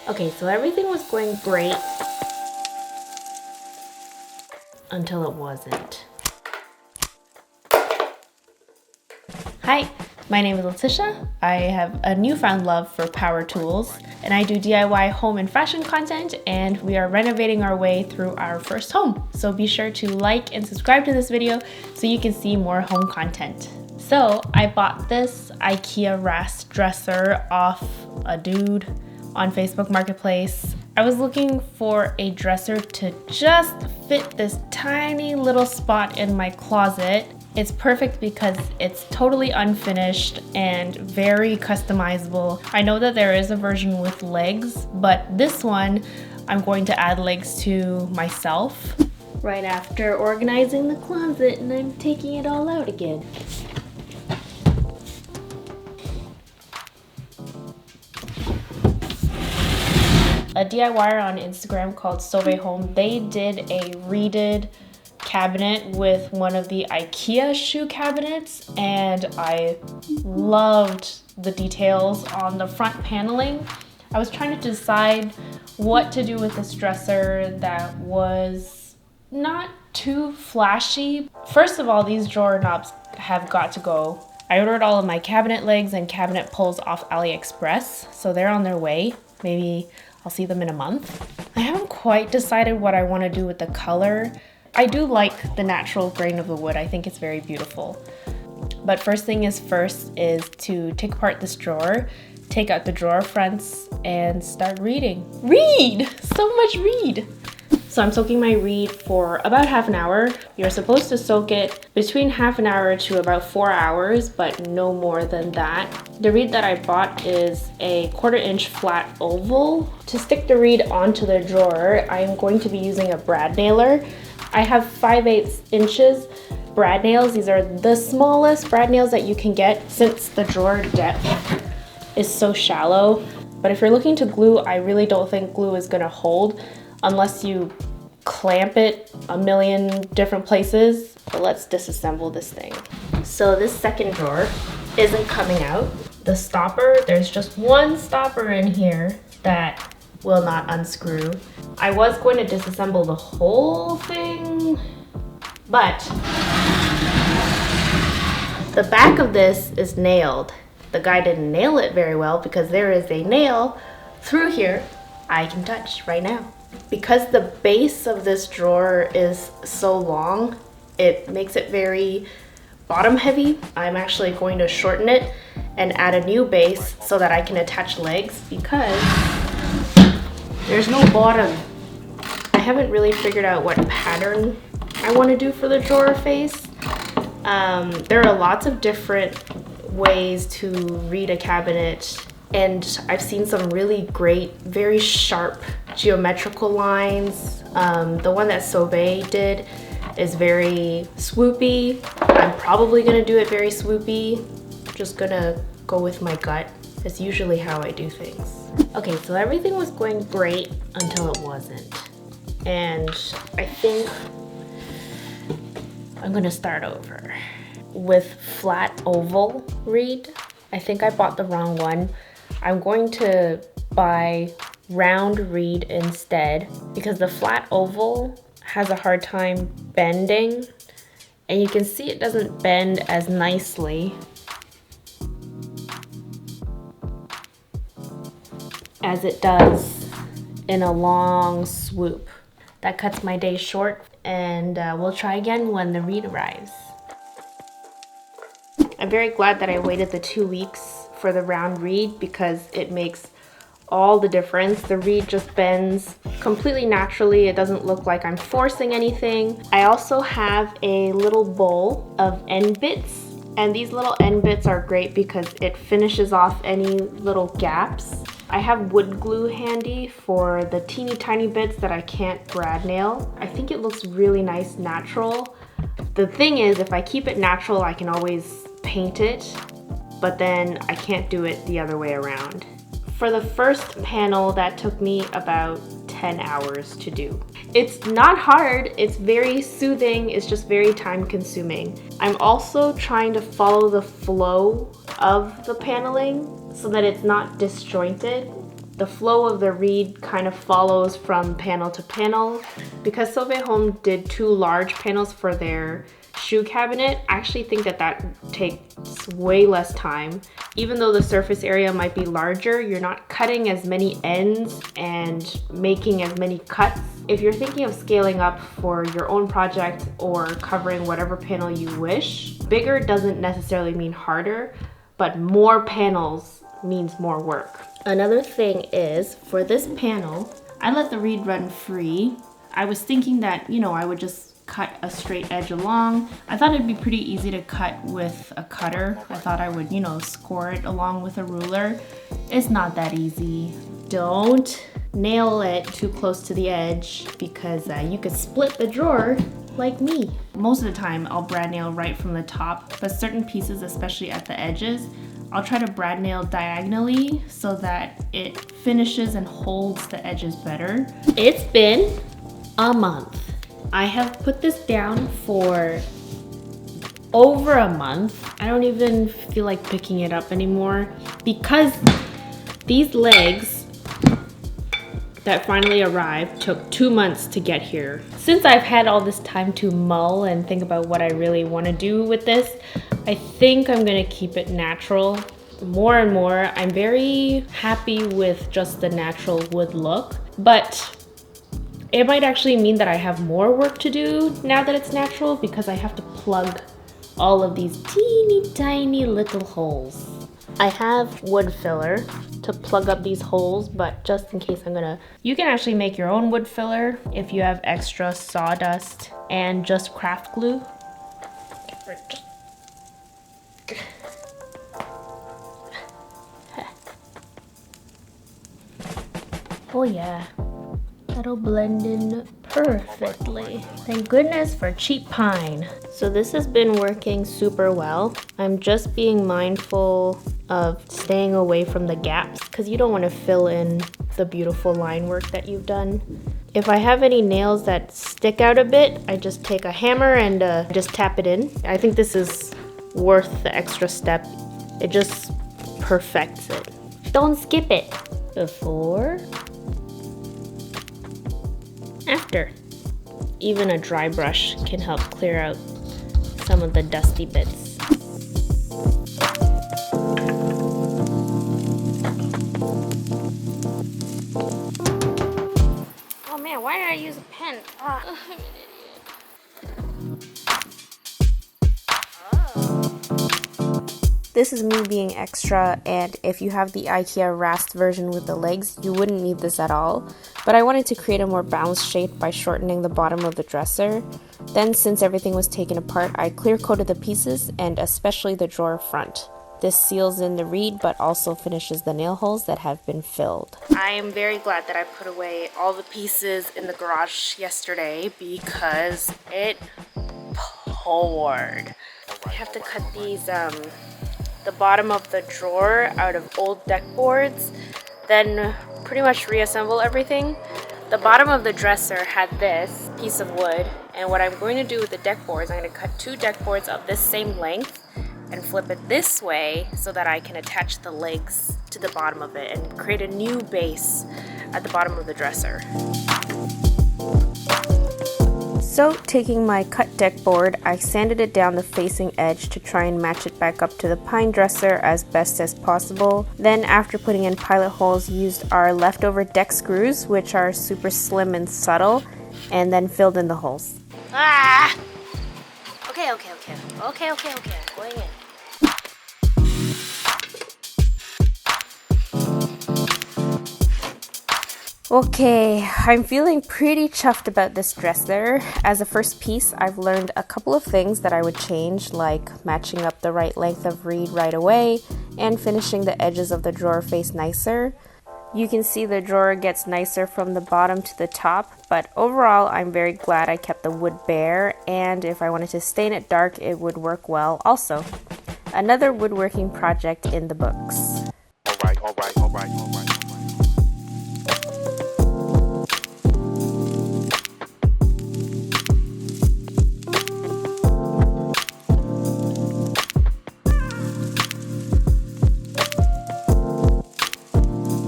Okay, so everything was going great until it wasn't. Hi, my name is Letitia. I have a newfound love for power tools, and I do DIY home and fashion content, and we are renovating our way through our first home. So be sure to like and subscribe to this video so you can see more home content. So I bought this IKEA rast dresser off a dude on Facebook Marketplace. I was looking for a dresser to just fit this tiny little spot in my closet. It's perfect because it's totally unfinished and very customizable. I know that there is a version with legs, but this one I'm going to add legs to myself right after organizing the closet, and I'm taking it all out again. A DIYer on Instagram called Sauve Home, they did a redid cabinet with one of the IKEA shoe cabinets, and I loved the details on the front paneling. I was trying to decide what to do with this dresser that was not too flashy. First of all, these drawer knobs have got to go. I ordered all of my cabinet legs and cabinet pulls off AliExpress, so they're on their way. Maybe I'll see them in a month. I haven't quite decided what I want to do with the color. I do like the natural grain of the wood. I think it's very beautiful. But first thing is first is to take apart this drawer, take out the drawer fronts, and start reading. Read! So much read! So I'm soaking my reed for about half an hour. You're supposed to soak it between half an hour to about 4 hours, but no more than that. The reed that I bought is a 1/4 inch flat oval. To stick the reed onto the drawer, I'm going to be using a brad nailer. I have 5/8 inches brad nails. These are the smallest brad nails that you can get since the drawer depth is so shallow. But if you're looking to glue, I really don't think glue is gonna hold unless you clamp it a million different places. But let's disassemble this thing. So this second drawer isn't coming out. The stopper, there's just one stopper in here that will not unscrew. I was going to disassemble the whole thing, but the back of this is nailed. The guy didn't nail it very well because there is a nail through here I can touch right now. Because the base of this drawer is so long, it makes it very bottom heavy. I'm actually going to shorten it and add a new base so that I can attach legs because there's no bottom. I haven't really figured out what pattern I want to do for the drawer face. There are lots of different ways to read a cabinet, and I've seen some really great, very sharp geometrical lines. The one that Sauve did is very swoopy. I'm probably gonna do it very swoopy. Just gonna go with my gut. That's usually how I do things. Okay, so everything was going great until it wasn't. And I think I'm gonna start over. With flat oval reed, I think I bought the wrong one. I'm going to buy round reed instead because the flat oval has a hard time bending, and you can see it doesn't bend as nicely as it does in a long swoop. That cuts my day short, and we'll try again when the reed arrives. I'm very glad that I waited the 2 weeks for the round reed because it makes all the difference. The reed just bends completely naturally. It doesn't look like I'm forcing anything. I also have a little bowl of end bits, and these little end bits are great because it finishes off any little gaps. I have wood glue handy for the teeny tiny bits that I can't brad nail. I think it looks really nice natural. The thing is, if I keep it natural, I can always paint it, but then I can't do it the other way around. For the first panel, that took me about 10 hours to do. It's not hard, it's very soothing, it's just very time consuming. I'm also trying to follow the flow of the paneling so that it's not disjointed. the flow of the reed kind of follows from panel to panel. Because Sauvé Home did 2 large panels for their shoe cabinet, I actually think that takes way less time. Even though the surface area might be larger, you're not cutting as many ends and making as many cuts. If you're thinking of scaling up for your own project or covering whatever panel you wish, bigger doesn't necessarily mean harder, but more panels means more work. Another thing is, for this panel, I let the reed run free. I was thinking that, I would just cut a straight edge along. I thought it'd be pretty easy to cut with a cutter. I thought I would, score it along with a ruler. It's not that easy. Don't nail it too close to the edge because you could split the drawer like me. Most of the time I'll brad nail right from the top, but certain pieces, especially at the edges, I'll try to brad nail diagonally so that it finishes and holds the edges better. It's been a month. I have put this down for over a month. I don't even feel like picking it up anymore because these legs that finally arrived took 2 months to get here. Since I've had all this time to mull and think about what I really want to do with this, I think I'm gonna keep it natural more and more. I'm very happy with just the natural wood look, but it might actually mean that I have more work to do now that it's natural because I have to plug all of these teeny tiny little holes. I have wood filler to plug up these holes, but just in case you can actually make your own wood filler if you have extra sawdust and just craft glue. Oh yeah. That'll blend in perfectly. Thank goodness for cheap pine. So this has been working super well. I'm just being mindful of staying away from the gaps because you don't want to fill in the beautiful line work that you've done. If I have any nails that stick out a bit, I just take a hammer and just tap it in. I think this is worth the extra step. It just perfects it. Don't skip it. Before, after. Even a dry brush can help clear out some of the dusty bits. Oh man, why did I use a pen? I'm an idiot. This is me being extra, and if you have the IKEA rast version with the legs, you wouldn't need this at all. But I wanted to create a more balanced shape by shortening the bottom of the dresser. Then, since everything was taken apart, I clear coated the pieces, and especially the drawer front. This seals in the reed, but also finishes the nail holes that have been filled. I am very glad that I put away all the pieces in the garage yesterday because it poured. I have to cut these the bottom of the drawer out of old deck boards, then pretty much reassemble everything. The bottom of the dresser had this piece of wood, and what I'm going to do with the deck boards, I'm going to cut 2 deck boards of this same length and flip it this way so that I can attach the legs to the bottom of it and create a new base at the bottom of the dresser. So, taking my cut deck board, I sanded it down the facing edge to try and match it back up to the pine dresser as best as possible. Then, after putting in pilot holes, used our leftover deck screws, which are super slim and subtle, and then filled in the holes. Ah! Okay, going in. Okay, I'm feeling pretty chuffed about this dresser. As a first piece, I've learned a couple of things that I would change, like matching up the right length of reed right away and finishing the edges of the drawer face nicer. You can see the drawer gets nicer from the bottom to the top, but overall I'm very glad I kept the wood bare, and if I wanted to stain it dark, it would work well also. Another woodworking project in the books.